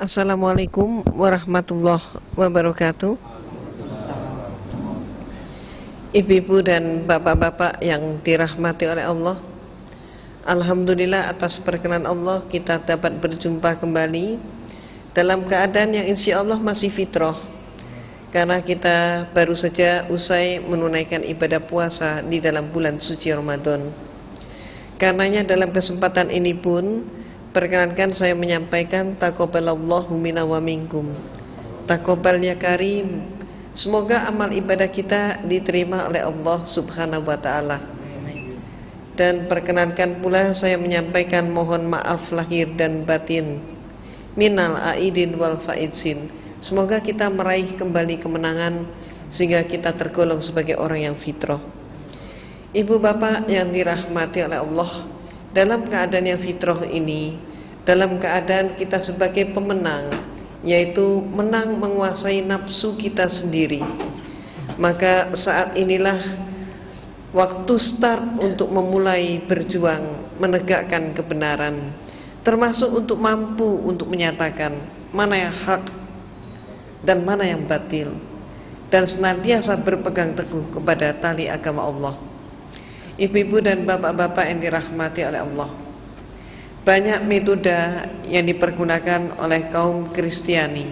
Assalamualaikum warahmatullahi wabarakatuh. Ibu-ibu dan bapak-bapak yang dirahmati oleh Allah, alhamdulillah atas perkenan Allah kita dapat berjumpa kembali dalam keadaan yang insya Allah masih fitrah, karena kita baru saja usai menunaikan ibadah puasa di dalam bulan suci Ramadan. Karenanya dalam kesempatan ini pun perkenankan saya menyampaikan taqabbalallahu minna wa minkum. Taqabbal ya karim. Semoga amal ibadah kita diterima oleh Allah Subhanahu wa taala. Dan perkenankan pula saya menyampaikan mohon maaf lahir dan batin minal aidin wal faizin. Semoga kita meraih kembali kemenangan sehingga kita tergolong sebagai orang yang fitrah. Ibu bapak yang dirahmati oleh Allah, dalam keadaan yang fitrah ini, dalam keadaan kita sebagai pemenang, yaitu menang menguasai nafsu kita sendiri, maka saat inilah waktu start untuk memulai berjuang menegakkan kebenaran, termasuk untuk mampu untuk menyatakan mana yang hak dan mana yang batil, dan senantiasa berpegang teguh kepada tali agama Allah. Ibu-ibu dan bapak-bapak yang dirahmati oleh Allah, banyak metode yang dipergunakan oleh kaum Kristiani,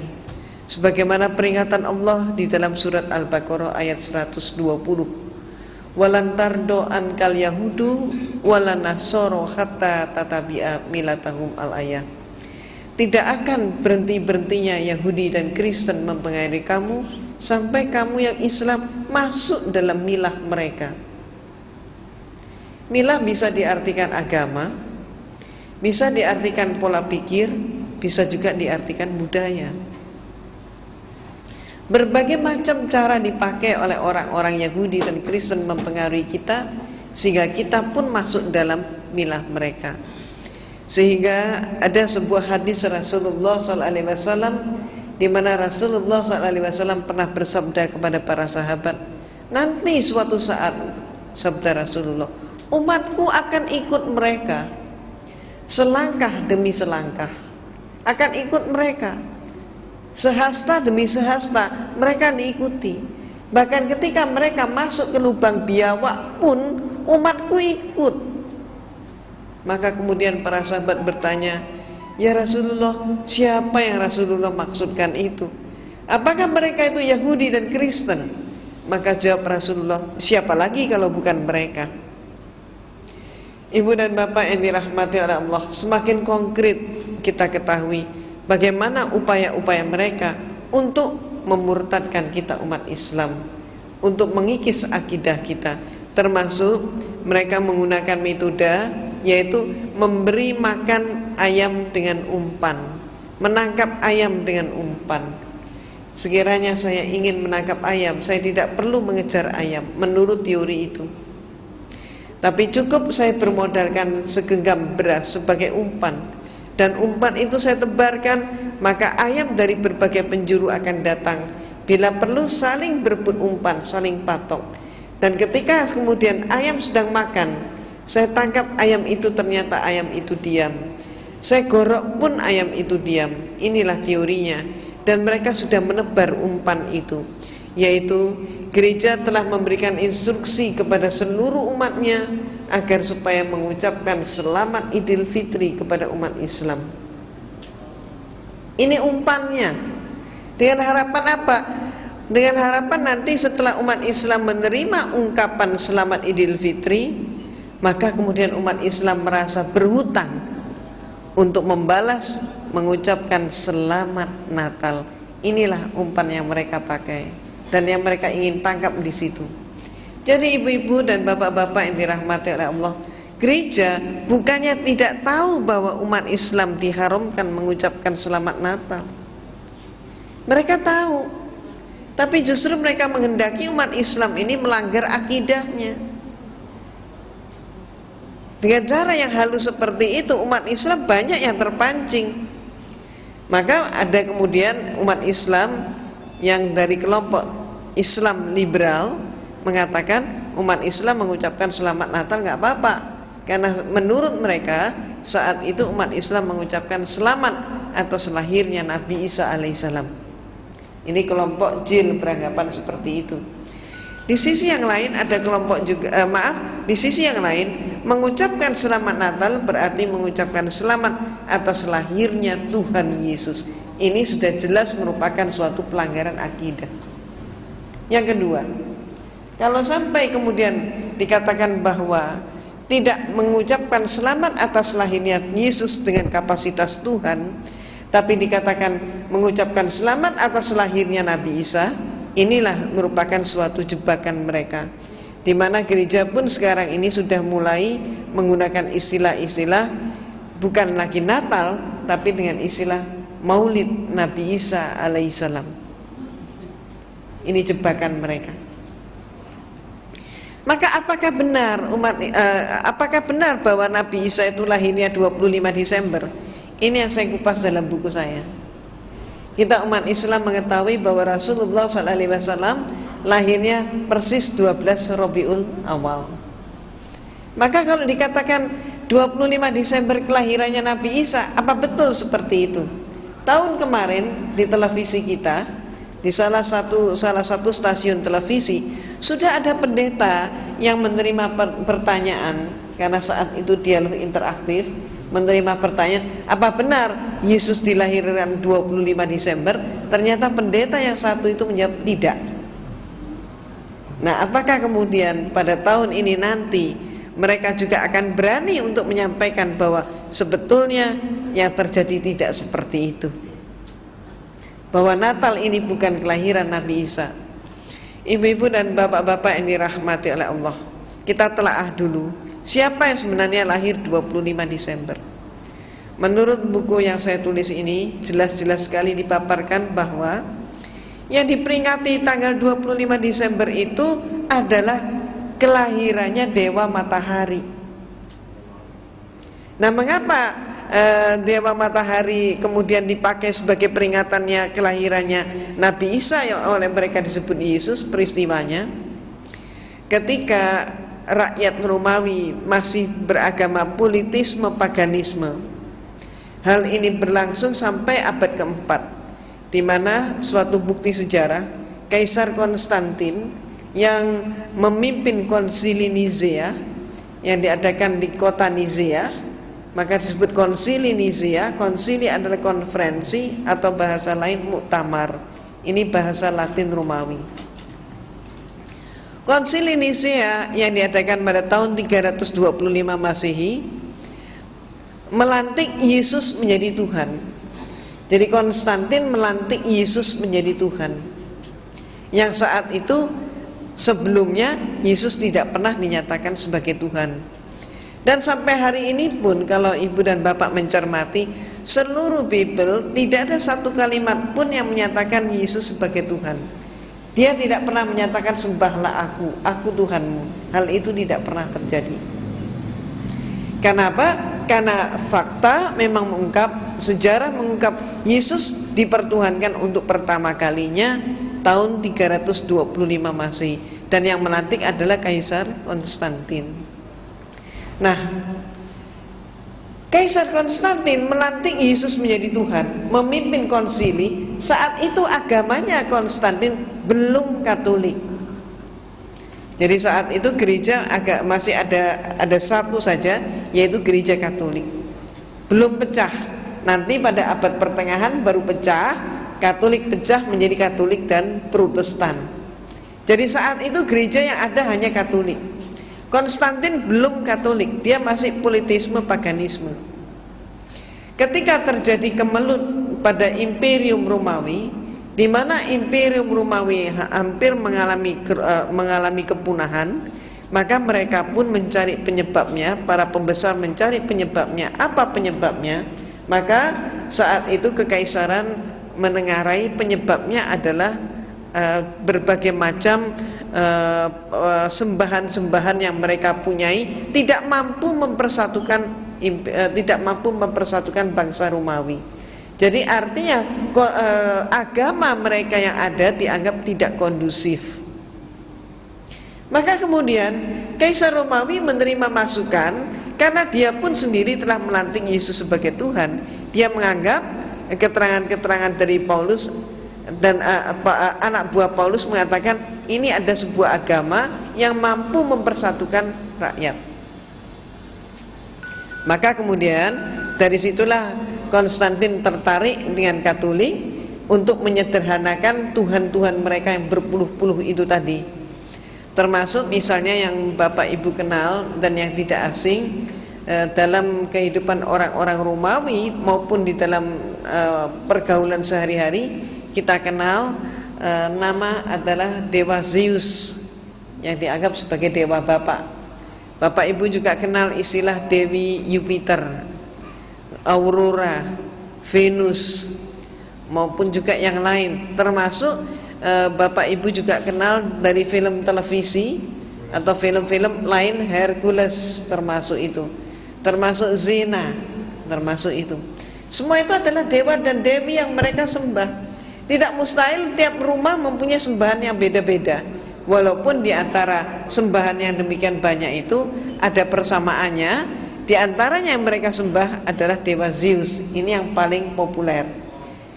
sebagaimana peringatan Allah di dalam surat Al-Baqarah ayat 120, walan tardo ankal yahudu walan nasoro hatta tatabi'a milatahum al-ayah. Tidak akan berhenti-berhentinya Yahudi dan Kristen mempengaruhi kamu sampai kamu yang Islam masuk dalam milah mereka. Milah bisa diartikan agama, bisa diartikan pola pikir, bisa juga diartikan budaya. Berbagai macam cara dipakai oleh orang-orang Yahudi dan Kristen mempengaruhi kita, sehingga kita pun masuk dalam milah mereka. Sehingga ada sebuah hadis Rasulullah SAW, di mana Rasulullah SAW pernah bersabda kepada para sahabat, nanti suatu saat, sabda Rasulullah, umatku akan ikut mereka selangkah demi selangkah, akan ikut mereka sehasta demi sehasta, mereka diikuti. Bahkan ketika mereka masuk ke lubang biawak pun umatku ikut. Maka kemudian para sahabat bertanya, ya Rasulullah, siapa yang Rasulullah maksudkan itu? Apakah mereka itu Yahudi dan Kristen? Maka jawab Rasulullah, siapa lagi kalau bukan mereka? Ibu dan bapak yang dirahmati oleh Allah, semakin konkret kita ketahui bagaimana upaya-upaya mereka untuk memurtadkan kita umat Islam, untuk mengikis akidah kita, termasuk mereka menggunakan metode yaitu memberi makan ayam dengan umpan, menangkap ayam dengan umpan. Sekiranya saya ingin menangkap ayam, saya tidak perlu mengejar ayam menurut teori itu, tapi cukup saya bermodalkan segenggam beras sebagai umpan, dan umpan itu saya tebarkan, maka ayam dari berbagai penjuru akan datang. Bila perlu saling berebut umpan, saling patok. Dan ketika kemudian ayam sedang makan, saya tangkap ayam itu, ternyata ayam itu diam. Saya gorok pun ayam itu diam. Inilah teorinya. Dan mereka sudah menebar umpan itu, yaitu gereja telah memberikan instruksi kepada seluruh umatnya agar supaya mengucapkan selamat Idul Fitri kepada umat Islam. Ini umpannya. Dengan harapan apa? Dengan harapan nanti setelah umat Islam menerima ungkapan selamat Idul Fitri, maka kemudian umat Islam merasa berhutang untuk membalas mengucapkan selamat Natal. Inilah umpan yang mereka pakai dan yang mereka ingin tangkap di situ. Jadi ibu-ibu dan bapak-bapak yang dirahmati oleh Allah, gereja bukannya tidak tahu bahwa umat Islam diharamkan mengucapkan selamat Natal. Mereka tahu, tapi justru mereka menghendaki umat Islam ini melanggar akidahnya. Dengan cara yang halus seperti itu, umat Islam banyak yang terpancing. Maka ada kemudian umat Islam yang dari kelompok Islam liberal mengatakan umat Islam mengucapkan selamat Natal nggak apa-apa, Karena menurut mereka saat itu umat Islam mengucapkan selamat atas lahirnya Nabi Isa alaihissalam. Ini kelompok jil beranggapan seperti itu. Di sisi yang lain ada kelompok juga di sisi yang lain mengucapkan selamat Natal berarti mengucapkan selamat atas lahirnya Tuhan Yesus. Ini sudah jelas merupakan suatu pelanggaran akidah. Yang kedua, kalau sampai kemudian dikatakan bahwa tidak mengucapkan selamat atas lahirnya Yesus dengan kapasitas Tuhan, tapi dikatakan mengucapkan selamat atas lahirnya Nabi Isa, inilah merupakan suatu jebakan mereka, di mana gereja pun sekarang ini sudah mulai menggunakan istilah-istilah bukan lagi Natal, tapi dengan istilah Maulid Nabi Isa alaihissalam. Ini jebakan mereka. Maka apakah benar bahwa Nabi Isa itu lahirnya 25 Desember? Ini yang saya kupas dalam buku saya. Kita umat Islam mengetahui bahwa Rasulullah SAW lahirnya persis 12 Rabiul Awal. Maka kalau dikatakan 25 Desember kelahirannya Nabi Isa, apa betul seperti itu? Tahun kemarin di televisi kita, di salah satu stasiun televisi, sudah ada pendeta yang menerima pertanyaan, karena saat itu dialog interaktif, menerima pertanyaan, apa benar Yesus dilahirkan 25 Desember? Ternyata pendeta yang satu itu menjawab tidak. Nah, apakah kemudian pada tahun ini nanti mereka juga akan berani untuk menyampaikan bahwa sebetulnya yang terjadi tidak seperti itu, bahwa Natal ini bukan kelahiran Nabi Isa? Ibu-ibu dan bapak-bapak yang dirahmati oleh Allah, kita telaah dulu siapa yang sebenarnya lahir 25 Desember. Menurut buku yang saya tulis ini, jelas-jelas sekali dipaparkan bahwa yang diperingati tanggal 25 Desember itu adalah kelahirannya Dewa Matahari. Nah, mengapa Dewa Matahari kemudian dipakai sebagai peringatannya kelahirannya Nabi Isa yang oleh mereka disebut Yesus? Peristiwanya ketika rakyat Romawi masih beragama politisme paganisme. Hal ini berlangsung sampai abad keempat, di mana suatu bukti sejarah Kaisar Konstantin yang memimpin konsili Nizea yang diadakan di kota Nizea, maka disebut konsili Nizea. Konsili adalah konferensi atau bahasa lain muktamar. Ini bahasa Latin Romawi. Konsili Nizea yang diadakan pada tahun 325 Masehi melantik Yesus menjadi Tuhan. Jadi Konstantin melantik Yesus menjadi Tuhan, yang saat itu sebelumnya Yesus tidak pernah dinyatakan sebagai Tuhan. Dan sampai hari ini pun kalau ibu dan bapak mencermati seluruh Bible, tidak ada satu kalimat pun yang menyatakan Yesus sebagai Tuhan. Dia tidak pernah menyatakan sembahlah aku Tuhanmu. Hal itu tidak pernah terjadi. Kenapa? Karena fakta memang mengungkap, sejarah mengungkap Yesus dipertuhankan untuk pertama kalinya tahun 325 Masehi, dan yang melantik adalah Kaisar Konstantin. Nah, Kaisar Konstantin melantik Yesus menjadi Tuhan, memimpin konsili. Saat itu agamanya Konstantin belum Katolik. Jadi saat itu gereja masih ada satu saja, yaitu gereja Katolik. Belum pecah. Nanti pada abad pertengahan baru pecah, Katolik pecah menjadi Katolik dan Protestan. Jadi saat itu gereja yang ada hanya Katolik. Konstantin belum Katolik, dia masih politisme paganisme. Ketika terjadi kemelut pada Imperium Romawi, di mana Imperium Romawi hampir mengalami kepunahan, maka mereka pun mencari penyebabnya. Para pembesar mencari penyebabnya. Apa penyebabnya? Maka saat itu kekaisaran menengarai penyebabnya adalah berbagai macam sembahan-sembahan yang mereka punyai tidak mampu mempersatukan bangsa Romawi. Jadi artinya agama mereka yang ada dianggap tidak kondusif. Maka kemudian Kaisar Romawi menerima masukan Karena dia pun sendiri telah melantik Yesus sebagai Tuhan, dia menganggap keterangan-keterangan dari Paulus dan anak buah Paulus mengatakan ini ada sebuah agama yang mampu mempersatukan rakyat. Maka kemudian dari situlah Konstantin tertarik dengan Katolik untuk menyederhanakan Tuhan-Tuhan mereka yang berpuluh-puluh itu tadi. Termasuk misalnya yang Bapak Ibu kenal dan yang tidak asing dalam kehidupan orang-orang Romawi maupun di dalam pergaulan sehari-hari, kita kenal nama adalah dewa Zeus yang dianggap sebagai dewa bapak. Bapak Ibu juga kenal istilah Dewi Jupiter, Aurora, Venus, maupun juga yang lain. Termasuk Bapak Ibu juga kenal dari film televisi atau film-film lain, Hercules termasuk itu, termasuk Xena termasuk itu. Semua itu adalah dewa dan dewi yang mereka sembah. Tidak mustahil tiap rumah mempunyai sembahan yang beda-beda, walaupun di antara sembahan yang demikian banyak itu ada persamaannya. Di antaranya yang mereka sembah adalah dewa Zeus, ini yang paling populer.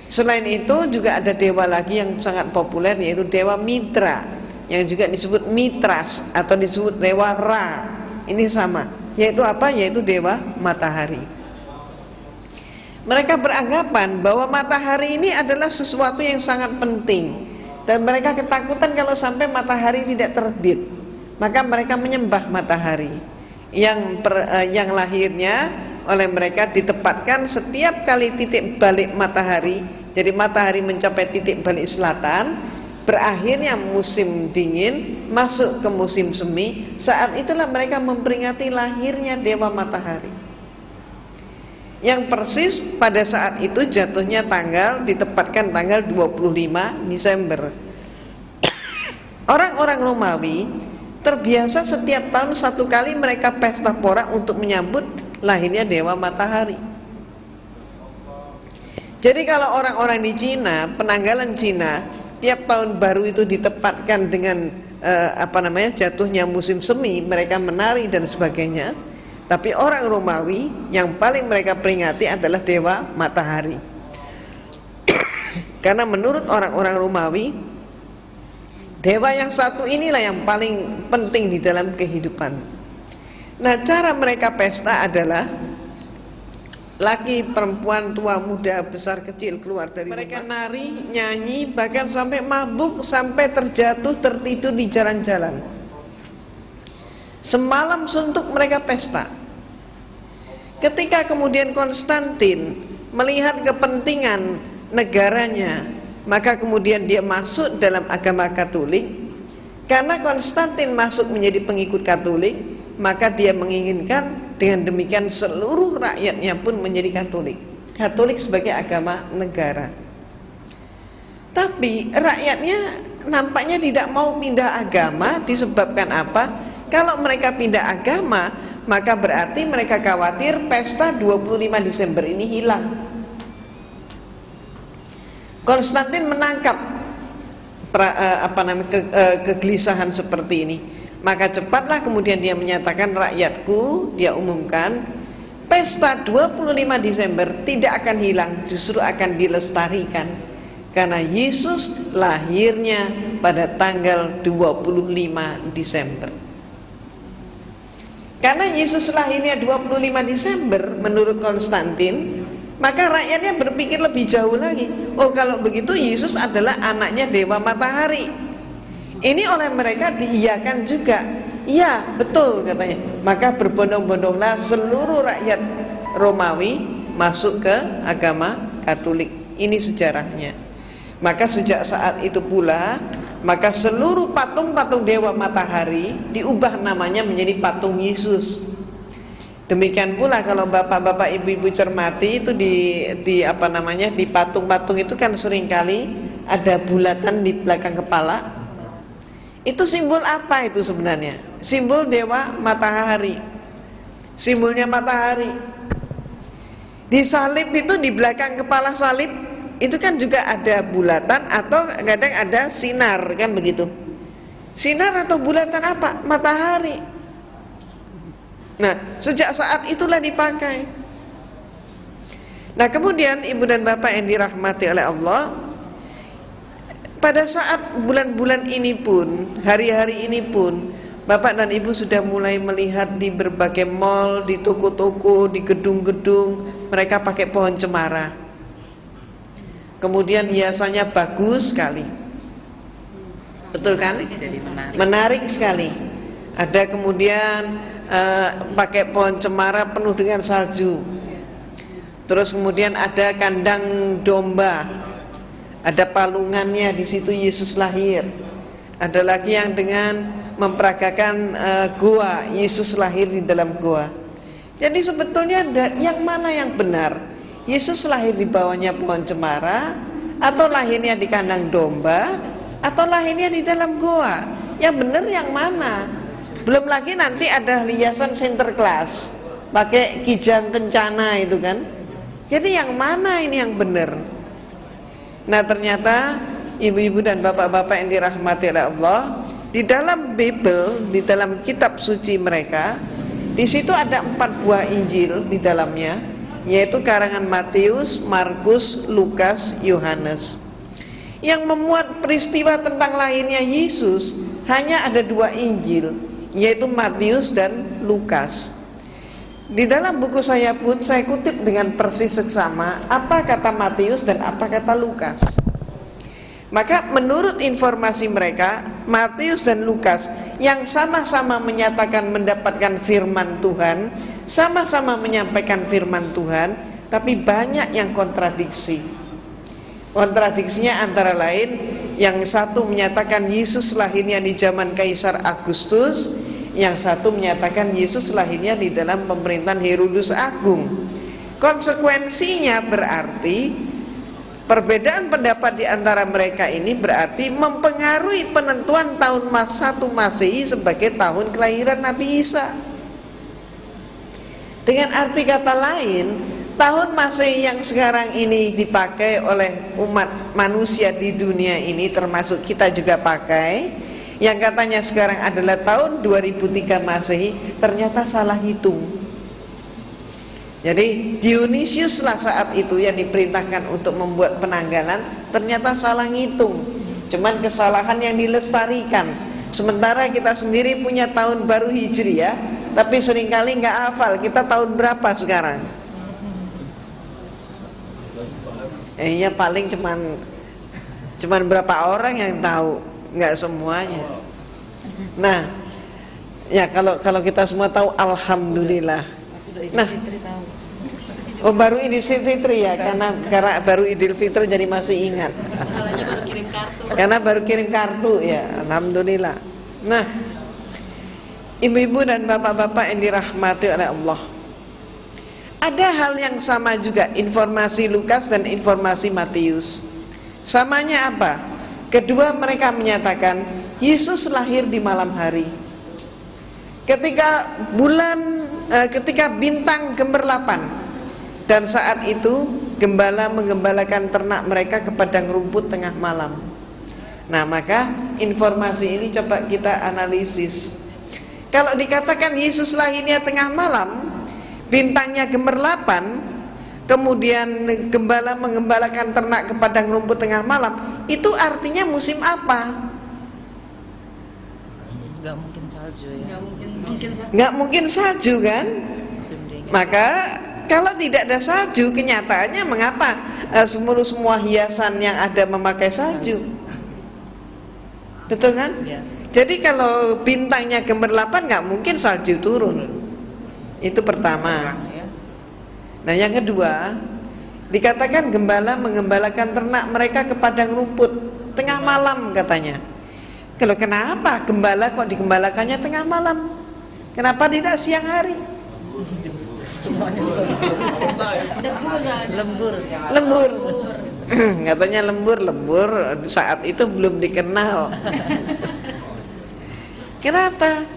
Selain itu juga ada dewa lagi yang sangat populer, yaitu dewa Mitra, yang juga disebut Mitras atau disebut dewa Ra. Ini sama, yaitu apa? Yaitu dewa matahari. Mereka beranggapan bahwa matahari ini adalah sesuatu yang sangat penting, dan mereka ketakutan kalau sampai matahari tidak terbit. Maka mereka menyembah matahari yang lahirnya oleh mereka ditempatkan setiap kali titik balik matahari. Jadi matahari mencapai titik balik selatan, berakhirnya musim dingin, masuk ke musim semi. Saat itulah mereka memperingati lahirnya dewa matahari, yang persis pada saat itu jatuhnya ditempatkan tanggal 25 Desember. Orang-orang Romawi terbiasa setiap tahun satu kali mereka pesta pora untuk menyambut lahirnya dewa matahari. Jadi kalau orang-orang di Cina, penanggalan Cina, tiap tahun baru itu ditempatkan dengan jatuhnya musim semi, mereka menari dan sebagainya. Tapi orang Romawi yang paling mereka peringati adalah dewa matahari. Karena menurut orang-orang Romawi, dewa yang satu inilah yang paling penting di dalam kehidupan. Nah, cara mereka pesta adalah laki, perempuan, tua, muda, besar, kecil keluar dari mereka rumah. Nari, nyanyi, bahkan sampai mabuk, sampai terjatuh, tertidur di jalan-jalan. Semalam suntuk mereka pesta. Ketika kemudian Konstantin melihat kepentingan negaranya, maka kemudian dia masuk dalam agama Katolik. Karena Konstantin masuk menjadi pengikut Katolik, maka dia menginginkan dengan demikian seluruh rakyatnya pun menjadi Katolik. Katolik sebagai agama negara. Tapi rakyatnya nampaknya tidak mau pindah agama. Disebabkan apa? Kalau mereka pindah agama, maka berarti mereka khawatir pesta 25 Desember ini hilang. Konstantin menangkap kegelisahan seperti ini. Maka cepatlah kemudian dia menyatakan, rakyatku, dia umumkan, pesta 25 Desember tidak akan hilang, justru akan dilestarikan. Karena Yesus lahirnya pada tanggal 25 Desember. Karena Yesus lahirnya 25 Desember menurut Konstantin, maka rakyatnya berpikir lebih jauh lagi. Oh, kalau begitu Yesus adalah anaknya dewa matahari. Ini oleh mereka diiyakan juga. Iya, betul katanya. Maka berbondong-bondonglah seluruh rakyat Romawi masuk ke agama Katolik. Ini sejarahnya. Maka sejak saat itu pula, maka seluruh patung-patung dewa matahari diubah namanya menjadi patung Yesus. Demikian pula kalau bapak-bapak, ibu-ibu cermati itu di patung-patung itu kan seringkali ada bulatan di belakang kepala. Itu simbol apa itu sebenarnya? Simbol dewa matahari. Simbolnya matahari. Di salib itu, di belakang kepala salib itu kan juga ada bulatan atau kadang ada sinar, kan begitu. Sinar atau bulatan apa? Matahari. Nah, sejak saat itulah dipakai. Nah, kemudian ibu dan bapak yang dirahmati oleh Allah, pada saat bulan-bulan ini pun, hari-hari ini pun, bapak dan ibu sudah mulai melihat di berbagai mal, di toko-toko, di gedung-gedung, mereka pakai pohon cemara. Kemudian hiasannya bagus sekali. Betul kan? Jadi menarik sekali. Ada kemudian pakai pohon cemara penuh dengan salju. Terus kemudian ada kandang domba, ada palungannya, di situ Yesus lahir. Ada lagi yang dengan memperagakan gua, Yesus lahir di dalam gua. Jadi sebetulnya yang mana yang benar? Yesus lahir di bawahnya pohon cemara, atau lahirnya di kandang domba, atau lahirnya di dalam gua? Yang benar yang mana? Belum lagi nanti ada hiasan Sinterklas, pakai kijang kencana itu kan. Jadi yang mana ini yang benar? Nah, ternyata ibu-ibu dan bapak-bapak yang dirahmati oleh Allah, di dalam Bible, di dalam kitab suci mereka, di situ ada 4 buah Injil di dalamnya, yaitu karangan Matius, Markus, Lukas, Yohanes. Yang memuat peristiwa tentang lahirnya Yesus hanya ada 2 Injil, yaitu Matius dan Lukas. Di dalam buku saya pun saya kutip dengan persis seksama apa kata Matius dan apa kata Lukas. Maka menurut informasi mereka, Matius dan Lukas yang sama-sama menyatakan mendapatkan firman Tuhan, sama-sama menyampaikan firman Tuhan, tapi banyak yang kontradiksi. Kontradiksinya antara lain, yang satu menyatakan Yesus lahirnya di zaman Kaisar Agustus, yang satu menyatakan Yesus lahirnya di dalam pemerintahan Herodes Agung. Konsekuensinya berarti perbedaan pendapat di antara mereka ini berarti mempengaruhi penentuan tahun 1 Masehi sebagai tahun kelahiran Nabi Isa. Dengan arti kata lain, tahun Masehi yang sekarang ini dipakai oleh umat manusia di dunia ini, termasuk kita juga pakai, yang katanya sekarang adalah tahun 2003 Masehi, ternyata salah hitung. Jadi Dionysius lah saat itu yang diperintahkan untuk membuat penanggalan, ternyata salah ngitung. Cuman kesalahan yang dilestarikan. Sementara kita sendiri punya tahun baru Hijriah, tapi seringkali nggak hafal kita tahun berapa sekarang. Ya paling cuman berapa orang yang tahu, nggak semuanya. Nah, ya kalau kita semua tahu, alhamdulillah. Nah, oh baru Idul Fitri ya, karena baru Idul Fitri jadi masih ingat. Masalahnya baru kirim kartu. Karena baru kirim kartu ya, alhamdulillah. Nah, ibu-ibu dan bapak-bapak yang dirahmati oleh Allah, ada hal yang sama juga informasi Lukas dan informasi Matius. Samanya apa? Kedua mereka menyatakan Yesus lahir di malam hari. Ketika bintang gemerlapan, dan saat itu gembala menggembalakan ternak mereka ke padang rumput tengah malam. Nah, maka informasi ini coba kita analisis. Kalau dikatakan Yesus lahirnya tengah malam, bintangnya gemerlapan, kemudian gembala menggembalakan ternak ke padang rumput tengah malam, itu artinya musim apa? Gak mungkin salju ya. Gak mungkin salju kan? Maka kalau tidak ada salju, kenyataannya mengapa semua hiasan yang ada memakai salju? Betul kan? Ya. Jadi kalau bintangnya gemerlapan, gak mungkin salju turun. Itu pertama. Nah, yang kedua, dikatakan gembala menggembalakan ternak mereka ke padang rumput tengah malam katanya. Kalau kenapa gembala kok digembalakannya tengah malam? Kenapa tidak siang hari? Semuanya lembur. Katanya lembur saat itu belum dikenal. Kenapa?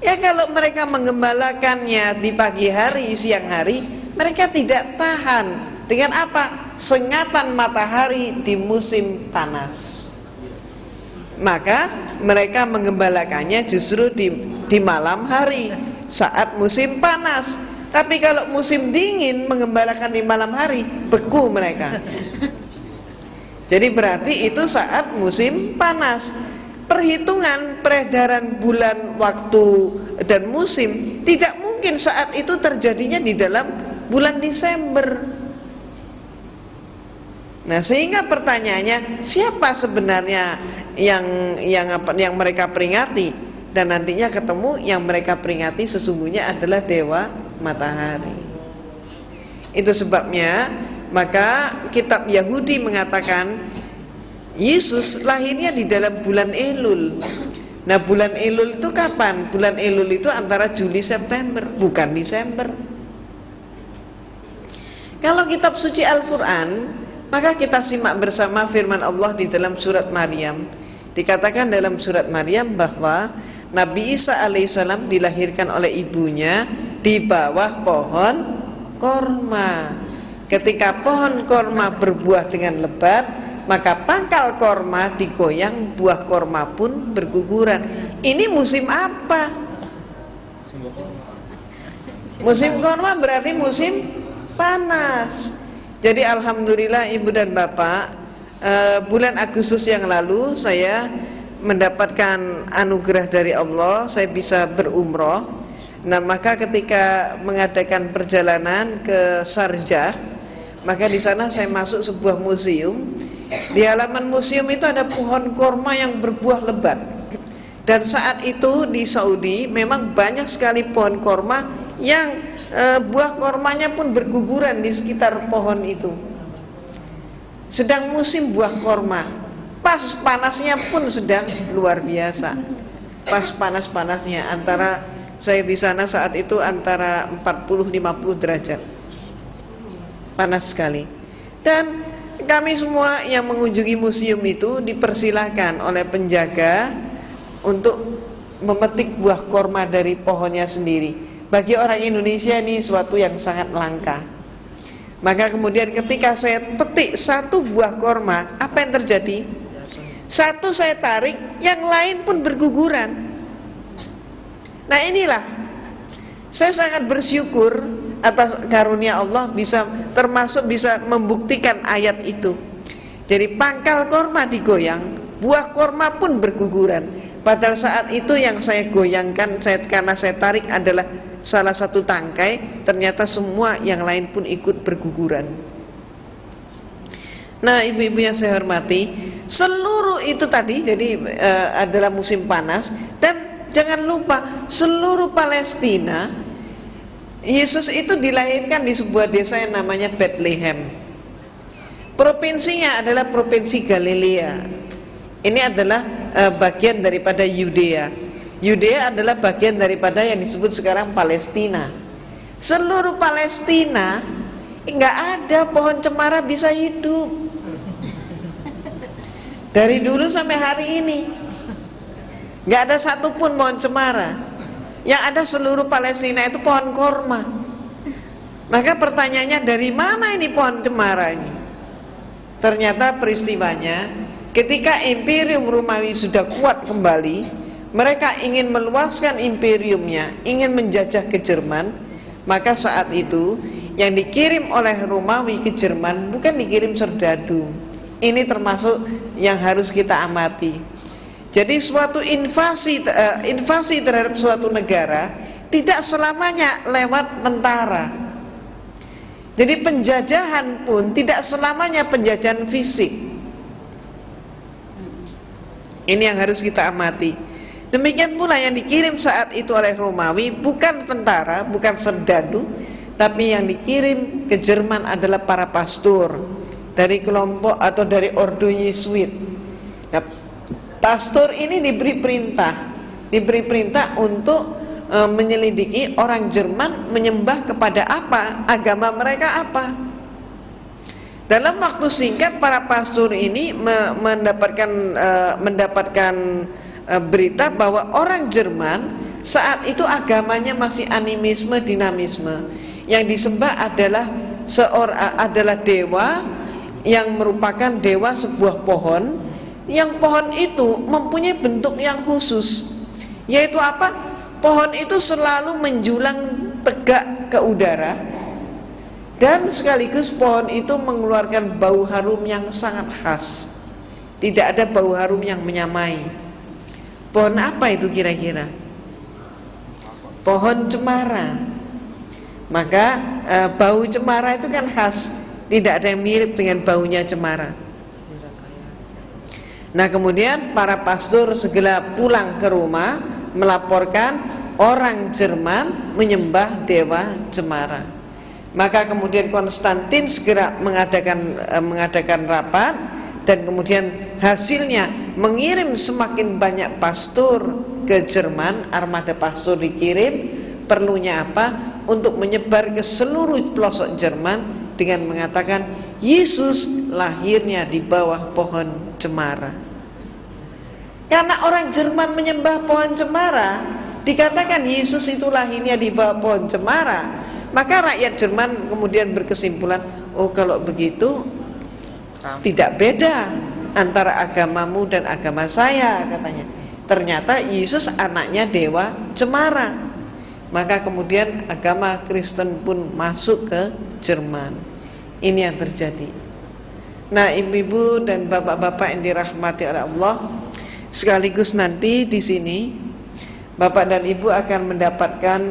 Ya kalau mereka menggembalakannya di pagi hari, siang hari, mereka tidak tahan dengan apa? Sengatan matahari di musim panas. Maka mereka menggembalakannya justru di malam hari. saat musim panas. Tapi kalau musim dingin mengembalakan di malam hari, beku mereka. Jadi berarti itu saat musim panas. Perhitungan peredaran bulan, waktu, dan musim tidak mungkin saat itu terjadinya di dalam bulan Desember. Nah, sehingga pertanyaannya, siapa sebenarnya yang mereka peringati? Dan nantinya ketemu yang mereka peringati sesungguhnya adalah dewa matahari. Itu sebabnya maka kitab Yahudi mengatakan Yesus lahirnya di dalam bulan Elul. Nah, bulan Elul itu kapan? Bulan Elul itu antara Juli September, bukan Desember. Kalau kitab suci Al-Quran, maka kita simak bersama firman Allah di dalam surat Maryam. Dikatakan dalam surat Maryam bahwa Nabi Isa alaihissalam dilahirkan oleh ibunya di bawah pohon korma. Ketika pohon korma berbuah dengan lebat, maka pangkal korma digoyang, buah korma pun berguguran. Ini musim apa? Musim korma berarti musim panas. Jadi alhamdulillah ibu dan bapak, bulan Agustus yang lalu saya mendapatkan anugerah dari Allah, saya bisa berumroh. Nah, maka ketika mengadakan perjalanan ke Sharjah, maka di sana saya masuk sebuah museum. Di halaman museum itu ada pohon korma yang berbuah lebat. Dan saat itu di Saudi memang banyak sekali pohon korma yang buah kormanya pun berguguran di sekitar pohon itu. Sedang musim buah korma, pas panasnya pun sedang luar biasa. Pas panas-panasnya, antara saya di sana saat itu antara 40-50 derajat. Panas sekali. Dan kami semua yang mengunjungi museum itu dipersilahkan oleh penjaga untuk memetik buah korma dari pohonnya sendiri. Bagi orang Indonesia ini suatu yang sangat langka. Maka kemudian ketika saya petik satu buah korma, apa yang terjadi? Satu saya tarik, yang lain pun berguguran. Nah, inilah saya sangat bersyukur atas karunia Allah termasuk bisa membuktikan ayat itu. Jadi pangkal korma digoyang, buah korma pun berguguran. Padahal saat itu yang saya goyangkan, karena saya tarik adalah salah satu tangkai, ternyata semua yang lain pun ikut berguguran. Nah, ibu-ibu yang saya hormati, seluruh itu tadi jadi adalah musim panas. Dan jangan lupa seluruh Palestina, Yesus itu dilahirkan di sebuah desa yang namanya Bethlehem. Provinsinya adalah provinsi Galilea. Ini adalah bagian daripada Yudea. Yudea adalah bagian daripada yang disebut sekarang Palestina. Seluruh Palestina nggak ada pohon cemara bisa hidup. Dari dulu sampai hari ini nggak ada satupun pohon cemara. Yang ada seluruh Palestina itu pohon korma. Maka pertanyaannya, dari mana ini pohon cemara ini? Ternyata peristiwanya ketika Imperium Romawi sudah kuat kembali, mereka ingin meluaskan imperiumnya, ingin menjajah ke Jerman. Maka saat itu yang dikirim oleh Romawi ke Jerman bukan dikirim serdadu. Ini termasuk yang harus kita amati. Jadi suatu invasi terhadap suatu negara tidak selamanya lewat tentara. Jadi penjajahan pun tidak selamanya penjajahan fisik. Ini yang harus kita amati. Demikian pula yang dikirim saat itu oleh Romawi bukan tentara, bukan serdadu, tapi yang dikirim ke Jerman adalah para pastor dari kelompok atau dari ordo Yesuit. Nah, pastor ini diberi perintah untuk menyelidiki orang Jerman menyembah kepada apa, agama mereka apa. Dalam waktu singkat para pastor ini mendapatkan berita bahwa orang Jerman saat itu agamanya masih animisme, dinamisme. Yang disembah adalah dewa yang merupakan dewa sebuah pohon, yang pohon itu mempunyai bentuk yang khusus, yaitu apa? pohon itu selalu menjulang tegak ke udara, dan sekaligus pohon itu mengeluarkan bau harum yang sangat khas. Tidak ada bau harum yang menyamai. Pohon apa itu kira-kira? Pohon cemara. Maka bau cemara itu kan khas, tidak ada yang mirip dengan baunya cemara. Nah, kemudian para pastor segera pulang ke rumah melaporkan orang Jerman menyembah dewa cemara. Maka kemudian Konstantin segera mengadakan rapat, dan kemudian hasilnya mengirim semakin banyak pastor ke Jerman. Armada pastor dikirim, perlunya apa? Untuk menyebar ke seluruh pelosok Jerman dengan mengatakan Yesus lahirnya di bawah pohon cemara. Karena orang Jerman menyembah pohon cemara, dikatakan Yesus itu lahirnya di bawah pohon cemara, maka rakyat Jerman kemudian berkesimpulan, oh kalau begitu tidak beda antara agamamu dan agama saya, katanya. Ternyata Yesus anaknya dewa cemara. Maka kemudian agama Kristen pun masuk ke Jerman. Ini yang terjadi. Nah, ibu-ibu dan bapak-bapak yang dirahmati oleh Allah, sekaligus nanti di sini bapak dan ibu akan mendapatkan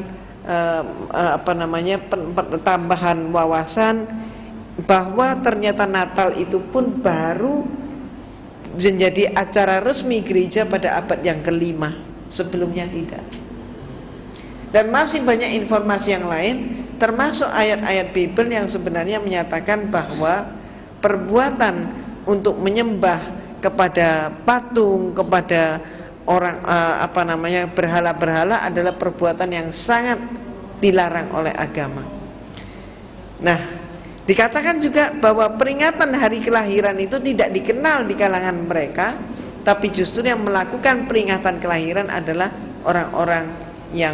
tambahan wawasan bahwa ternyata Natal itu pun baru menjadi acara resmi gereja pada abad yang ke-5, sebelumnya tidak. Dan masih banyak informasi yang lain, termasuk ayat-ayat Bible yang sebenarnya menyatakan bahwa perbuatan untuk menyembah kepada patung, kepada orang berhala-berhala adalah perbuatan yang sangat dilarang oleh agama. Nah, dikatakan juga bahwa peringatan hari kelahiran itu tidak dikenal di kalangan mereka, tapi justru yang melakukan peringatan kelahiran adalah orang-orang yang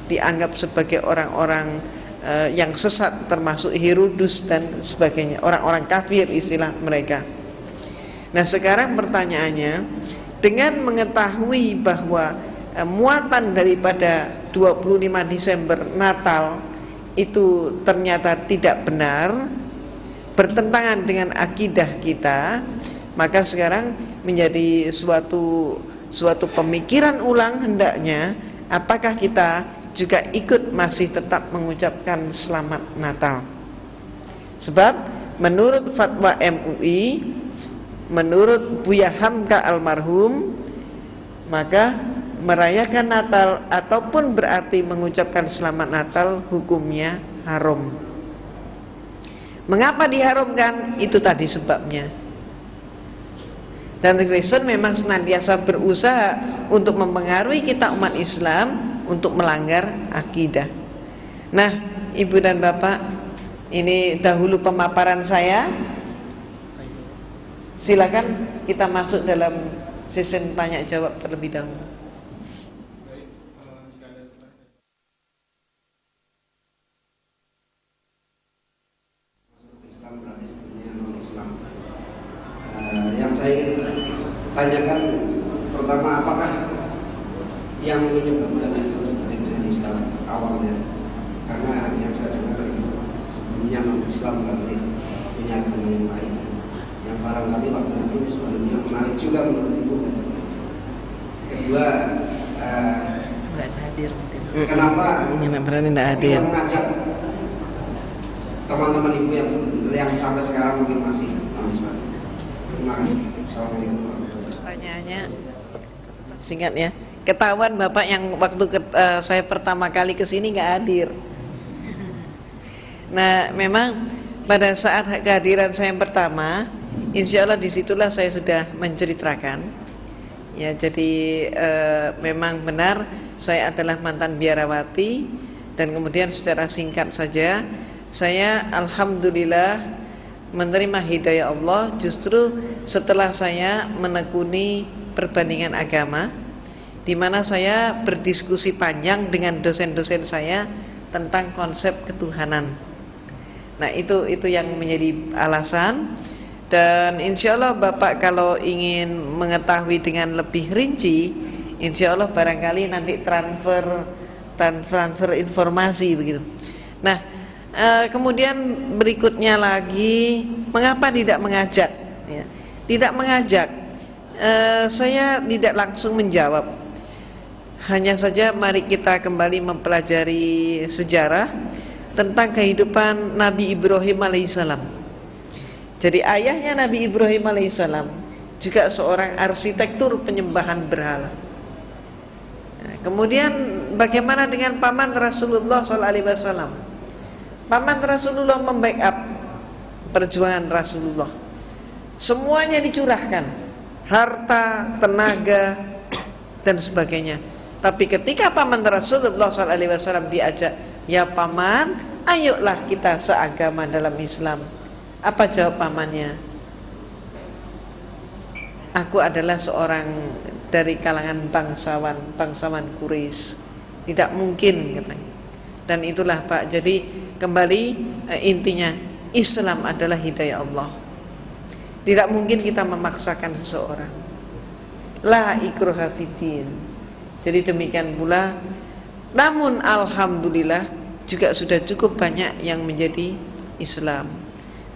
dianggap sebagai orang-orang yang sesat, termasuk Herodus dan sebagainya, orang-orang kafir istilah mereka. Nah, sekarang pertanyaannya, dengan mengetahui bahwa muatan daripada 25 Desember Natal itu ternyata tidak benar, bertentangan dengan akidah kita, maka sekarang menjadi suatu pemikiran ulang hendaknya, apakah kita juga ikut masih tetap mengucapkan selamat Natal. Sebab menurut fatwa MUI, menurut Buya Hamka almarhum, maka merayakan Natal ataupun berarti mengucapkan selamat Natal hukumnya haram. Mengapa diharamkan? Itu tadi sebabnya. Dan Kristen memang senantiasa berusaha untuk mempengaruhi kita umat Islam untuk melanggar akidah. Nah, ibu dan bapak, ini dahulu pemaparan saya. Silakan kita masuk dalam sesi tanya jawab terlebih dahulu. Yang saya ingin tanyakan pertama, apakah yang menyebabkan dari Islam awalnya? Karena yang saya dengar sebelumnya non-Islam berarti punya agama yang lain, yang barangkali waktu itu sebelumnya menarik juga menurut ibu. Kedua, nggak hadir. Kenapa tidak hadir? Mengajak teman-teman ibu yang sampai sekarang mungkin masih non-Islam. Terima kasih. Assalamualaikum warahmatullahi wabarakatuh. Pertanyaannya singkat ya. Ketahuan bapak yang waktu saya pertama kali kesini nggak hadir. Nah, memang pada saat kehadiran saya yang pertama, insya Allah disitulah saya sudah menceritakan. Ya, jadi memang benar saya adalah mantan biarawati, dan kemudian secara singkat saja saya alhamdulillah menerima hidayah Allah justru setelah saya menekuni perbandingan agama, di mana saya berdiskusi panjang dengan dosen-dosen saya tentang konsep ketuhanan. Nah, itu yang menjadi alasan. Dan insya Allah bapak kalau ingin mengetahui dengan lebih rinci, Insya Allah barangkali nanti transfer informasi begitu. Nah, kemudian berikutnya lagi, mengapa tidak mengajak? Ya, tidak mengajak. Saya tidak langsung menjawab. Hanya saja mari kita kembali mempelajari sejarah tentang kehidupan Nabi Ibrahim alaihissalam. Jadi ayahnya Nabi Ibrahim alaihissalam juga seorang arsitektur penyembahan berhala. Nah, kemudian bagaimana dengan paman Rasulullah SAW? Paman Rasulullah membackup perjuangan Rasulullah. Semuanya dicurahkan, harta, tenaga, dan sebagainya. Tapi ketika paman Rasulullah SAW diajak, ya paman, ayolah kita seagama dalam Islam. Apa jawab pamannya? Aku adalah seorang dari kalangan bangsawan Quraisy. Tidak mungkin katanya. Dan itulah Pak. Jadi kembali intinya Islam adalah hidayah Allah. Tidak mungkin kita memaksakan seseorang. La ikraha fiddin. Jadi demikian pula. Namun alhamdulillah juga sudah cukup banyak yang menjadi Islam.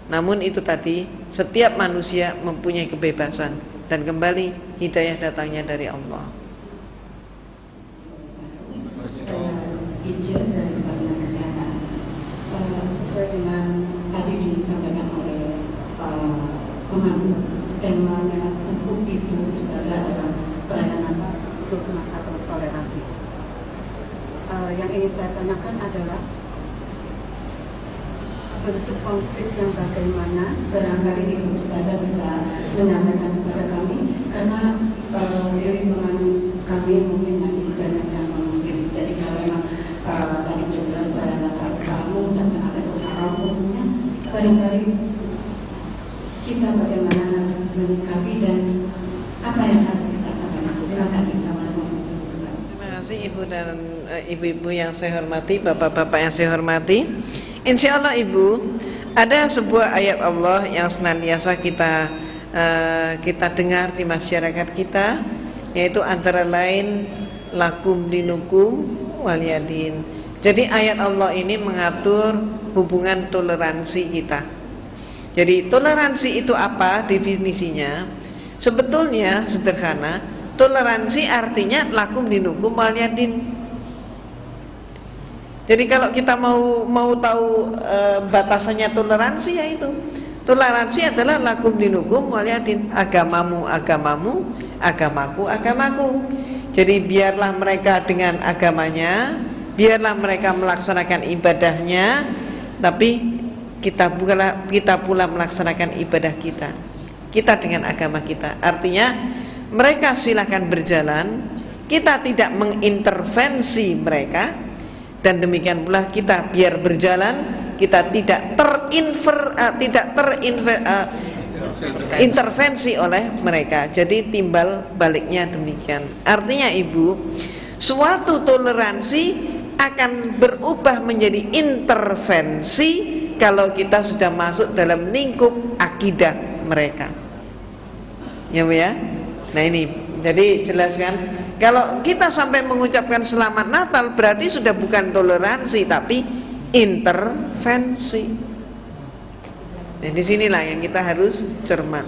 Namun itu tadi, setiap manusia mempunyai kebebasan. Dan kembali hidayah datangnya dari Allah. Saya izin dari Departemen Kesehatan. Sesuai dengan tadi disampaikan oleh pemandu, temanya untuk Ibu Ustazah adalah pelayanan hikmah atau toleransi. Yang ingin saya tanyakan adalah bentuk konflik yang bagaimana, barangkali Ibu Ustazah bisa menyampaikan kepada kami, karena di lingkungan kami mungkin masih banyak yang non-muslim. Jadi kalau memang tadi sudah jelas pada kamu mengucapkan apa itu haram umumnya, barangkali kita bagaimana harus menyikapi dan apa yang harus kita sampaikan. Terima kasih. Assalamualaikum. Terima kasih Ibu dan ibu-ibu yang saya hormati, bapak-bapak yang saya hormati. Insya Allah Ibu, ada sebuah ayat Allah yang senantiasa kita dengar di masyarakat kita, yaitu antara lain lakum dinukum waliyadin. Jadi ayat Allah ini mengatur hubungan toleransi kita. Jadi toleransi itu apa definisinya? Sebetulnya sederhana, toleransi artinya lakum dinukum waliyadin. Jadi kalau kita mau tahu batasannya toleransi, ya itu. Toleransi adalah lakum dinukum waliyadin, agamamu agamamu, agamaku agamaku. Jadi biarlah mereka dengan agamanya, biarlah mereka melaksanakan ibadahnya, tapi kita pula melaksanakan ibadah kita dengan agama kita. Artinya mereka silakan berjalan, kita tidak mengintervensi mereka. Dan demikian pula kita biar berjalan, kita tidak terintervensi oleh mereka. Jadi timbal baliknya demikian. Artinya Ibu, suatu toleransi akan berubah menjadi intervensi kalau kita sudah masuk dalam lingkup akidah mereka. Ya Bu ya? Nah ini, jadi jelaskan. Kalau kita sampai mengucapkan selamat Natal, berarti sudah bukan toleransi tapi intervensi. Nah, disinilah yang kita harus cermat.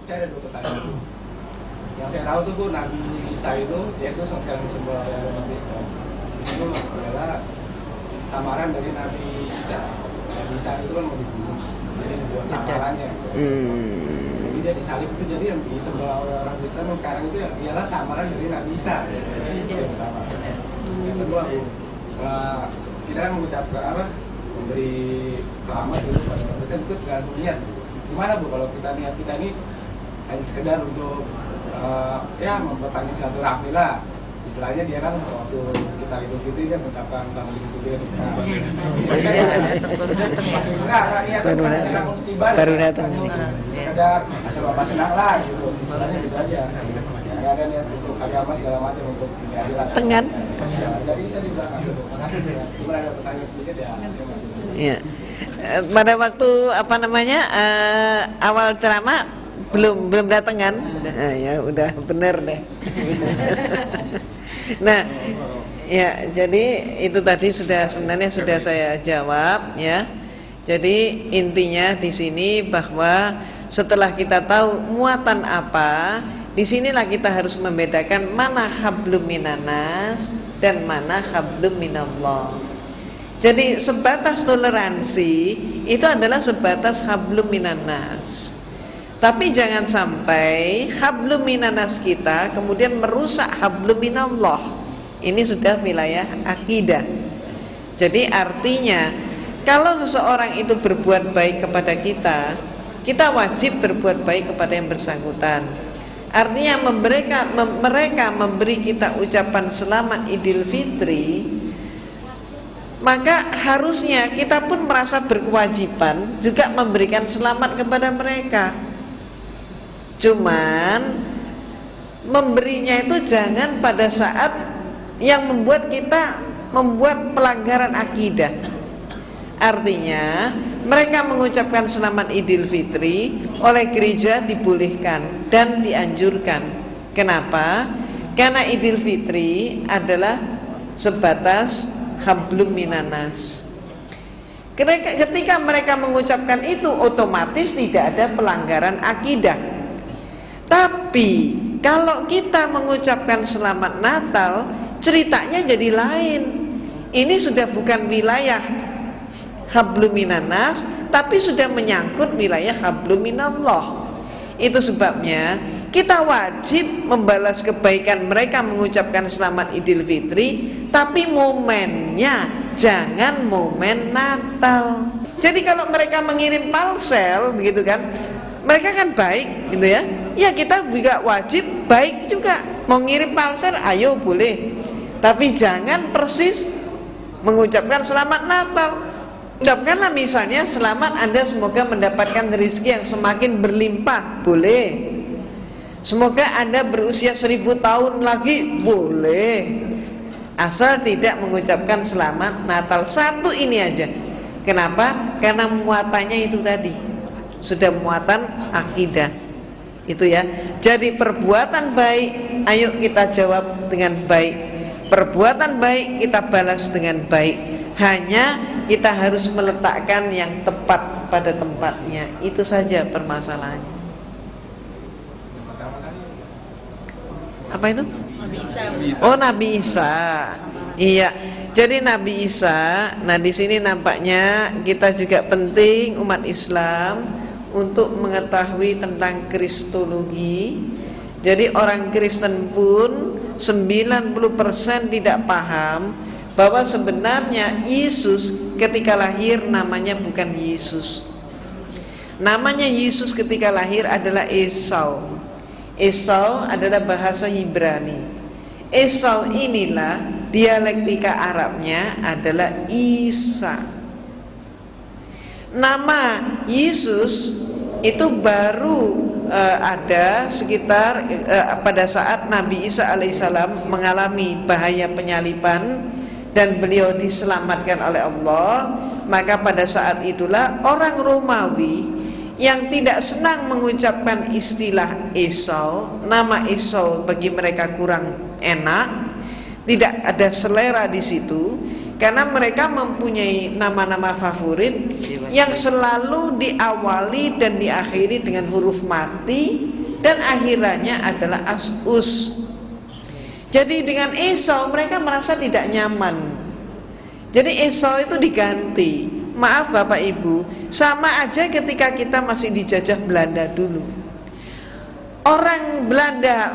Saya ada 2 pertanyaan. Yang saya tahu tuh Bu, Nabi Isa itu, Yesus yang sekarang disembah oleh umat Kristen, itu adalah samaran dari Nabi Isa. Nabi Isa itu kan mau dibunuh, jadi buat samarannya. Dia disalib itu, jadi yang disembah oleh orang Kristen yang sekarang itu ialah samaran dari Nabi Isa. Itu yang pertama. Yang kedua Bu, kita kan mengucapkan memberi selamat dulu pada orang Kristen itu tergantung niat. Gimana Bu kalau niat kita ini hanya sekedar untuk memperpanjang silaturahmi lah. Istilahnya dia kan waktu kita Idul Fitri dia mengucapkan selamat Idul Fitri. Baru datang. Sekedar asal bapak senang lah gitu. Istilahnya bisa aja. Nggak ada niat untuk agama segala macam untuk keadilan sosial. Jadi saya bisa ngasih. Cuma ada pertanyaan sedikit ya. Iya. Pada waktu awal ceramah belum datang kan? Nah, ya udah bener deh. Nah, ya jadi itu tadi sebenarnya sudah saya jawab ya. Jadi intinya di sini bahwa setelah kita tahu muatan apa, disinilah kita harus membedakan mana hablum minanas dan mana hablum minallah. Jadi sebatas toleransi itu adalah sebatas hablum minanas. Tapi jangan sampai hablum minanas kita kemudian merusak hablum minallah. Ini sudah wilayah akidah. Jadi artinya kalau seseorang itu berbuat baik kepada kita, kita wajib berbuat baik kepada yang bersangkutan. Artinya mereka memberi kita ucapan selamat Idul Fitri, maka harusnya kita pun merasa berkewajiban juga memberikan selamat kepada mereka. Cuman memberinya itu jangan pada saat yang membuat kita membuat pelanggaran akidah. Artinya mereka mengucapkan selamat Idul Fitri oleh gereja dibolehkan dan dianjurkan. Kenapa? Karena Idul Fitri adalah sebatas hablum minanas. Ketika mereka mengucapkan itu otomatis tidak ada pelanggaran akidah. Tapi kalau kita mengucapkan selamat Natal, ceritanya jadi lain. Ini sudah bukan wilayah hablum minanas, tapi sudah menyangkut wilayah hablum minallah. Itu sebabnya kita wajib membalas kebaikan mereka mengucapkan selamat Idul Fitri, tapi momennya jangan momen Natal. Jadi kalau mereka mengirim parcel begitu kan, mereka kan baik gitu ya. Ya kita juga wajib baik juga. Mau ngirim parcel ayo boleh, tapi jangan persis mengucapkan selamat Natal. Ucapkanlah misalnya selamat Anda semoga mendapatkan rezeki yang semakin berlimpah, boleh. Semoga Anda berusia 1000 tahun lagi, boleh. Asal tidak mengucapkan selamat Natal. Satu ini aja. Kenapa? Karena muatannya itu tadi sudah muatan akidah. Itu ya. Jadi perbuatan baik ayo kita jawab dengan baik. Perbuatan baik kita balas dengan baik. Hanya kita harus meletakkan yang tepat pada tempatnya. Itu saja permasalahannya. Apa itu? Oh, Nabi Isa. Iya. Jadi Nabi Isa. Nah, di sini nampaknya kita juga penting umat Islam untuk mengetahui tentang kristologi. Jadi orang Kristen pun 90% tidak paham bahwa sebenarnya Yesus ketika lahir namanya bukan Yesus. Namanya Yesus ketika lahir adalah Esau. Esau adalah bahasa Ibrani. Esau inilah dialektika Arabnya adalah Isa. Nama Yesus itu baru ada sekitar pada saat Nabi Isa alaihissalam mengalami bahaya penyaliban dan beliau diselamatkan oleh Allah. Maka pada saat itulah orang Romawi yang tidak senang mengucapkan istilah Esau, nama Esau bagi mereka kurang enak, tidak ada selera di situ, karena mereka mempunyai nama-nama favorit yang selalu diawali dan diakhiri dengan huruf mati dan akhirannya adalah as-us. Jadi dengan Esau mereka merasa tidak nyaman. Jadi Esau itu diganti. Maaf Bapak Ibu, sama aja ketika kita masih dijajah Belanda dulu. Orang Belanda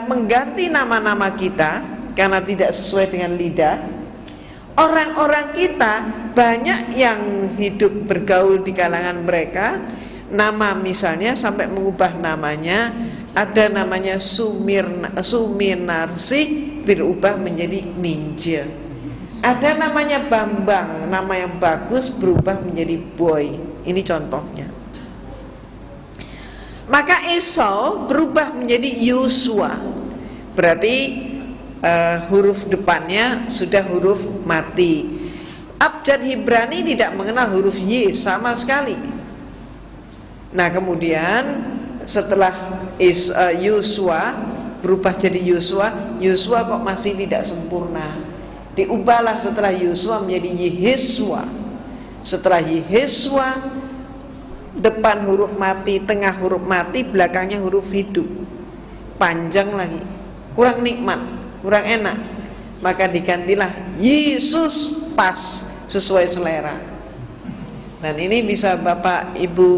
mengganti nama-nama kita karena tidak sesuai dengan lidah. Orang-orang kita banyak yang hidup bergaul di kalangan mereka, nama misalnya sampai mengubah namanya. Ada namanya Sumirnarsi berubah menjadi Minja. Ada namanya Bambang, nama yang bagus berubah menjadi Boy. Ini contohnya. Maka Esau berubah menjadi Yosua. Berarti huruf depannya sudah huruf mati. Abjad Ibrani tidak mengenal huruf Y sama sekali. Nah kemudian setelah Yosua berubah jadi Yosua, Yosua kok masih tidak sempurna. Diubahlah setelah Yosua menjadi Yehesua. Setelah Yehesua, depan huruf mati, tengah huruf mati, belakangnya huruf hidup. Panjang lagi, kurang nikmat, kurang enak. Maka digantilah Yesus, pas sesuai selera. Dan ini bisa Bapak Ibu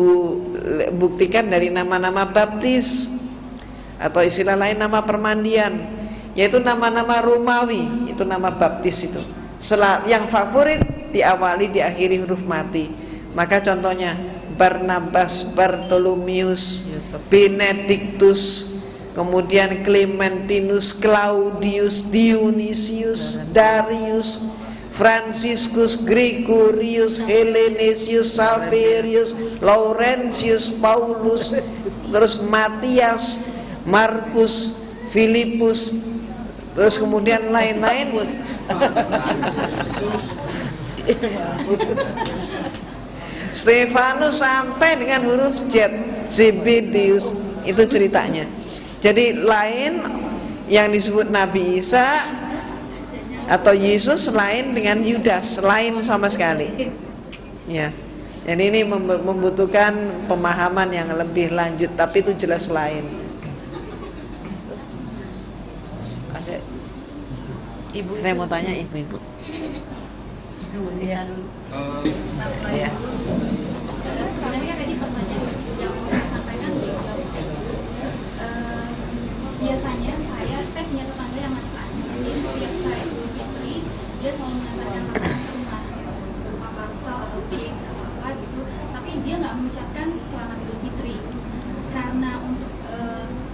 buktikan dari nama-nama baptis, atau istilah lain nama permandian, yaitu nama-nama Romawi, itu nama baptis itu. Yang favorit diawali diakhiri huruf mati. Maka contohnya Barnabas, Bartolomeus, Benedictus, kemudian Clementinus, Claudius, Dionysius, Darius, Franciscus, Gregorius, Hellenesius, Saverius, Laurentius, Paulus, terus Matias, Markus, Filipus, terus kemudian lain-lain. Stefanus sampai dengan huruf Z, Zebedeus, itu ceritanya. Jadi lain yang disebut Nabi Isa atau Yesus lain dengan Yudas, lain sama sekali. Ya. Jadi ini membutuhkan pemahaman yang lebih lanjut, tapi itu jelas lain. Ada ibu. Saya mau tanya ibu-ibu. Iya. Iya. Sebenarnya tadi pertanyaan yang mau saya sampaikan biasanya saya punya tetangga yang Nasrani. Jadi setiap saya Idul Fitri dia selalu mengantarkan makanan ke rumah, berupa parsel atau cake atau apa gitu. Tapi dia nggak mengucapkan selamat Idul Fitri karena untuk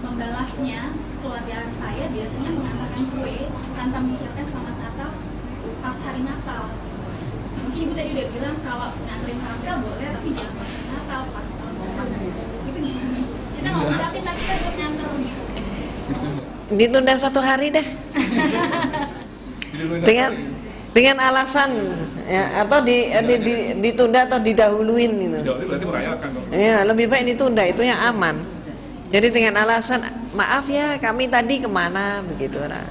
membalasnya keluarga saya biasanya mengantarkan kue tanpa mengucapkan selamat Natal pas hari Natal. Mungkin ibu tadi udah bilang kalau nganterin parsel boleh tapi jangan pas Natal, pas tahun baru. Itu gimana? Kita nggak ucapin tapi kita tetap nganter gitu. Ditunda 1 hari deh. dengan alasan ya, atau ditunda atau didahuluin gitu. Berarti merayakan dong. Ya, lebih baik ditunda, itu yang aman. Jadi dengan alasan maaf ya kami tadi kemana begitu. Nah.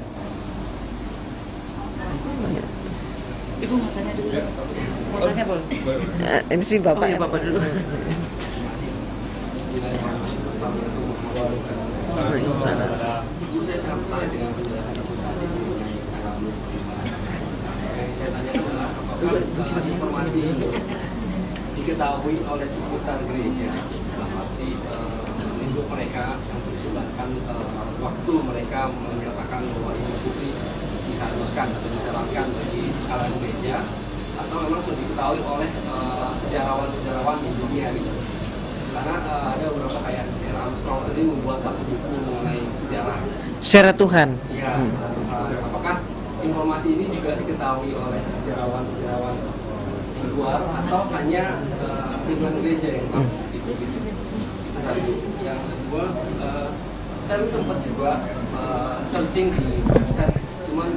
Ibu mau tanya dulu. Mau tanya boleh? Ini sih Bapak. Oh iya, Bapak dulu. Isu saya sangat tertarik dengan penjelasan Ibu tadi mengenai agama. Yang saya tanyakan adalah apakah informasi ini diketahui oleh seputar gereja dalam arti untuk mereka yang disebarkan waktu mereka menyatakan bahwa Idul Fitri diharuskan atau disyaratkan bagi kalangan gereja, atau memang sudah diketahui oleh sejarawan-sejarawan di dunia gitu. Karena ada beberapa kayak Armstrong sendiri membuat satu buku mengenai sejarah Tuhan. Iya. Apakah informasi ini juga diketahui oleh sejarawan-sejarawan di luar atau hanya lingkungan gereja yang tahu? Itu satu. Yang kedua, saya sempat juga searching di website, cuman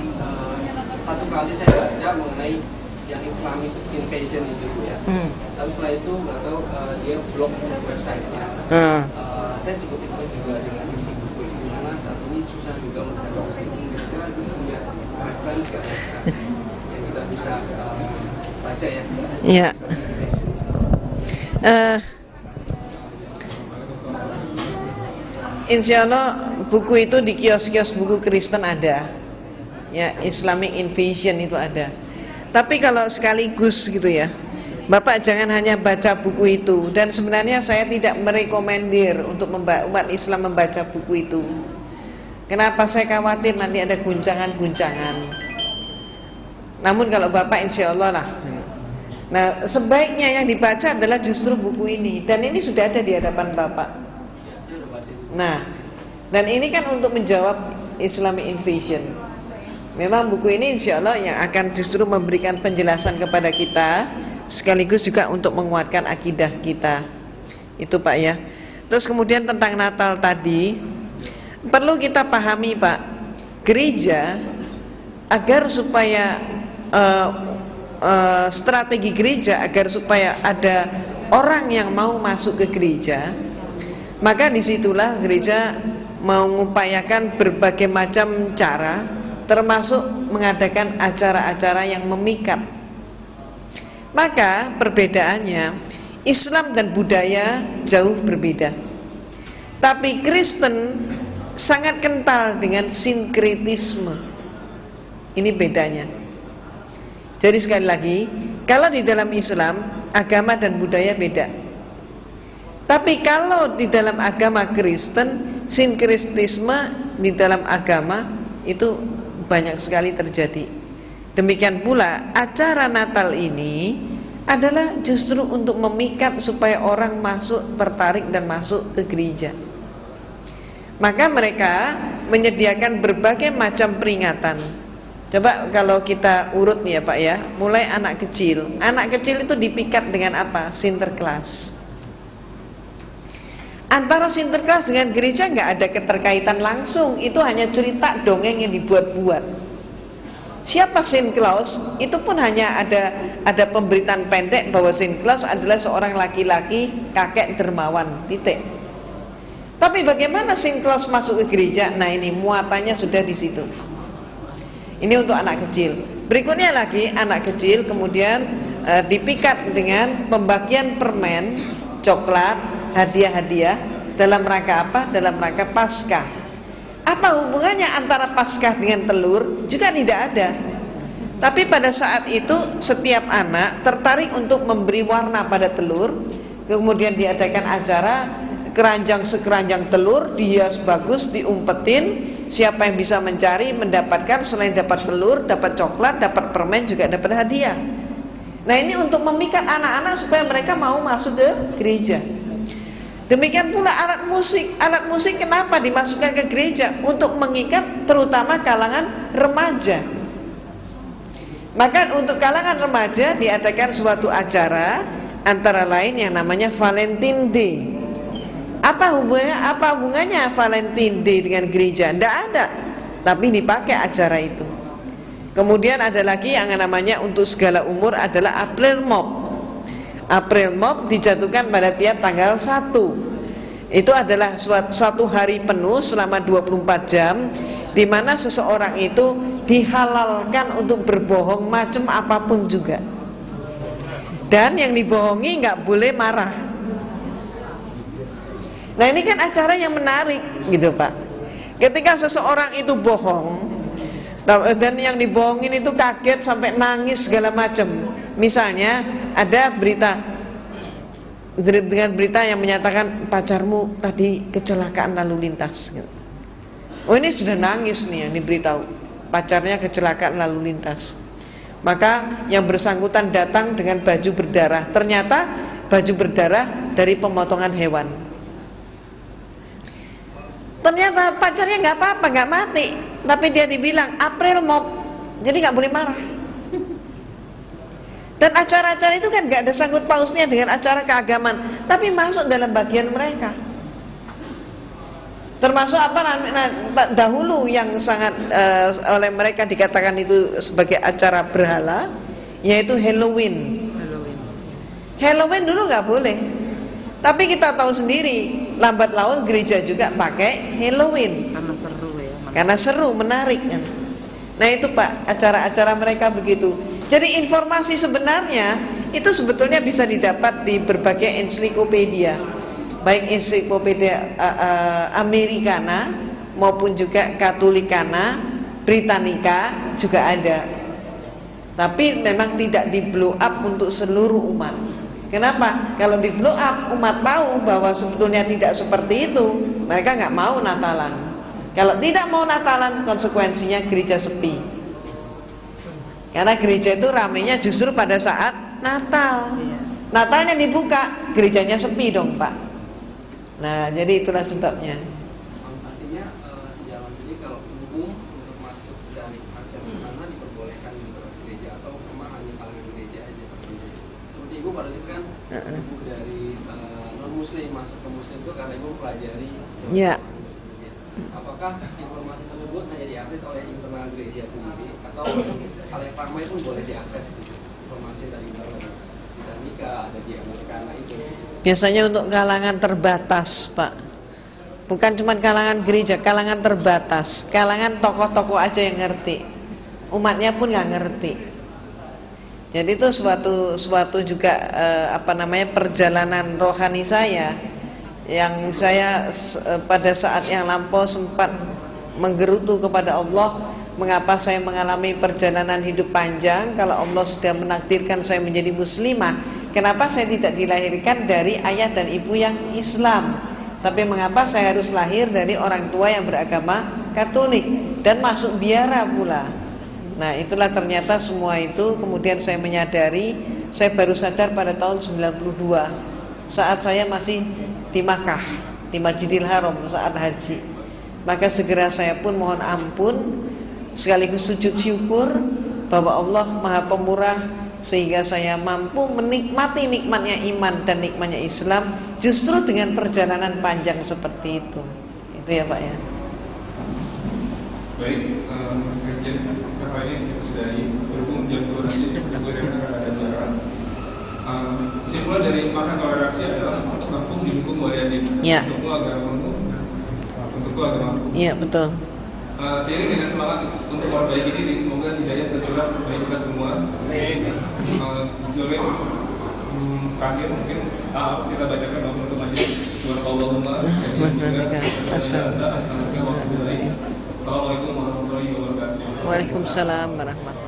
satu kali saya baca mengenai yang Islamic Invasion itu ya. Tapi setelah itu nggak tahu dia blok websitenya. Saya cukup ikut juga dengan isi buku itu, karena saat ini susah juga mencari buku ini. Kira-kira itu punya referensi yang kita bisa baca ya. Iya. Insya Allah buku itu di kios-kios buku Kristen ada. Ya, Islamic Invasion itu ada. Tapi kalau sekaligus gitu ya, Bapak jangan hanya baca buku itu. Dan sebenarnya saya tidak merekomendir untuk umat Islam membaca buku itu. Kenapa? Saya khawatir nanti ada guncangan-guncangan. Namun kalau Bapak insya Allah lah. Nah, sebaiknya yang dibaca adalah justru buku ini. Dan ini sudah ada di hadapan Bapak. Nah, dan ini kan untuk menjawab Islamic Invasion. Memang buku ini insya Allah yang akan justru memberikan penjelasan kepada kita, sekaligus juga untuk menguatkan akidah kita. Itu Pak ya. Terus kemudian tentang Natal tadi, perlu kita pahami Pak, gereja agar supaya strategi gereja agar supaya ada orang yang mau masuk ke gereja, Maka disitulah gereja mengupayakan berbagai macam cara, termasuk mengadakan acara-acara yang memikat. Maka perbedaannya, Islam dan budaya jauh berbeda. Tapi Kristen sangat kental dengan sinkretisme. Ini bedanya. Jadi sekali lagi, kalau di dalam Islam, agama dan budaya beda. Tapi kalau di dalam agama Kristen, sinkretisme di dalam agama itu banyak sekali terjadi. Demikian pula acara Natal ini adalah justru untuk memikat supaya orang masuk, tertarik dan masuk ke gereja. Maka mereka menyediakan berbagai macam peringatan. Coba kalau kita urut nih ya Pak ya, mulai anak kecil. Anak kecil itu dipikat dengan apa? Sinterklas. Antara Sinterklas dengan gereja nggak ada keterkaitan langsung. Itu hanya cerita dongeng yang dibuat-buat. Siapa Saint Claus? Itu pun hanya ada pemberitaan pendek bahwa Saint Claus adalah seorang laki-laki kakek dermawan, titik. Tapi bagaimana Saint Claus masuk ke gereja? Nah ini muatannya sudah di situ. Ini untuk anak kecil. Berikutnya lagi anak kecil kemudian dipikat dengan pembagian permen, coklat, hadiah-hadiah dalam rangka apa? Dalam rangka Paskah. Apa hubungannya antara Paskah dengan telur? Juga tidak ada. Tapi pada saat itu setiap anak tertarik untuk memberi warna pada telur. Kemudian diadakan acara keranjang sekeranjang telur, dihias bagus, diumpetin. Siapa yang bisa mencari mendapatkan, selain dapat telur, dapat coklat, dapat permen, juga dapat hadiah. Nah ini untuk memikat anak-anak supaya mereka mau masuk ke gereja. Demikian pula alat musik. Alat musik kenapa dimasukkan ke gereja? Untuk mengikat terutama kalangan remaja. Maka untuk kalangan remaja diadakan suatu acara, antara lain yang namanya Valentine Day. Apa hubungannya Valentine Day dengan gereja? Tidak ada. Tapi dipakai acara itu. Kemudian ada lagi yang namanya untuk segala umur adalah April Mop. April Mop dijatuhkan pada tiap tanggal 1. Itu adalah satu hari penuh selama 24 jam di mana seseorang itu dihalalkan untuk berbohong macam apapun juga. Dan yang dibohongi nggak boleh marah. Nah ini kan acara yang menarik gitu Pak. Ketika seseorang itu bohong dan yang dibohongin itu kaget sampai nangis segala macam. Misalnya ada berita dengan berita yang menyatakan pacarmu tadi kecelakaan lalu lintas. Oh ini sudah nangis nih yang diberitahu, pacarnya kecelakaan lalu lintas. Maka yang bersangkutan datang dengan baju berdarah. Ternyata baju berdarah dari pemotongan hewan. Ternyata pacarnya nggak apa-apa, nggak mati, tapi dia dibilang April Mop, jadi nggak boleh marah. Dan acara-acara itu kan nggak ada sangkut pausnya dengan acara keagamaan, tapi masuk dalam bagian mereka. Termasuk apa dahulu yang sangat oleh mereka dikatakan itu sebagai acara berhala, yaitu Halloween. Halloween dulu nggak boleh, tapi kita tahu sendiri lambat laun gereja juga pakai Halloween Karena seru ya. karena seru, menarik kan. Nah itu Pak, acara-acara mereka begitu. Jadi informasi sebenarnya itu sebetulnya bisa didapat di berbagai ensiklopedia, baik ensiklopedia Americana maupun juga Katolikana, Britannica juga ada. Tapi memang tidak di blow up untuk seluruh umat. Kenapa? Kalau di blow up, umat tahu bahwa sebetulnya tidak seperti itu, mereka nggak mau Natalan. Kalau tidak mau Natalan, konsekuensinya gereja sepi. Karena gereja itu ramainya justru pada saat Natal. Natalnya dibuka, gerejanya sepi dong Pak. Nah jadi itulah sebabnya. Artinya sejauh ini kalau umum untuk masuk dari akses ke sana diperbolehkan di gereja atau memang hanya kalangan gereja aja? Seperti ibu pada itu kan ibu dari non muslim masuk ke muslim itu karena ibu pelajari. Ya. Apakah informasi tersebut hanya diakses oleh internal gereja sendiri atau hal yang ramai pun boleh diakses informasi dari Britannica, ada di Americana itu? Biasanya untuk kalangan terbatas Pak. Bukan cuma kalangan gereja, kalangan terbatas, kalangan tokoh-tokoh aja yang ngerti, umatnya pun nggak ngerti. Jadi itu suatu juga perjalanan rohani saya, yang saya pada saat yang lampau sempat menggerutu kepada Allah, mengapa saya mengalami perjalanan hidup panjang kalau Allah sudah menakdirkan saya menjadi muslimah, kenapa saya tidak dilahirkan dari ayah dan ibu yang Islam, tapi mengapa saya harus lahir dari orang tua yang beragama Katolik dan masuk biara pula. Nah, itulah ternyata semua itu kemudian saya menyadari, saya baru sadar pada tahun 92 saat saya masih di Makkah, di Masjidil Haram saat haji. Maka segera saya pun mohon ampun sekaligus sujud syukur bahwa Allah Maha Pemurah, sehingga saya mampu menikmati nikmatnya iman dan nikmatnya Islam justru dengan perjalanan panjang seperti itu. Itu ya Pak ya. Baik, kajian kali ini kita sudahi, berhubung jam 2 nanti ada acara. Kesimpulan dari makna toleransi adalah mafhum didukung oleh adil. Ya. Untukmu agamamu, untukku agamaku. Iya betul. Seiring dengan semangat untuk memperbaiki diri, semoga hidayah tercurah bagi kita semua. Sebagai terakhir mungkin kita bacakan doa penutup majelis. Subhanallahumma Assalamualaikum warahmatullahi wabarakatuh. Waalaikumsalam warahmatullahi wabarakatuh.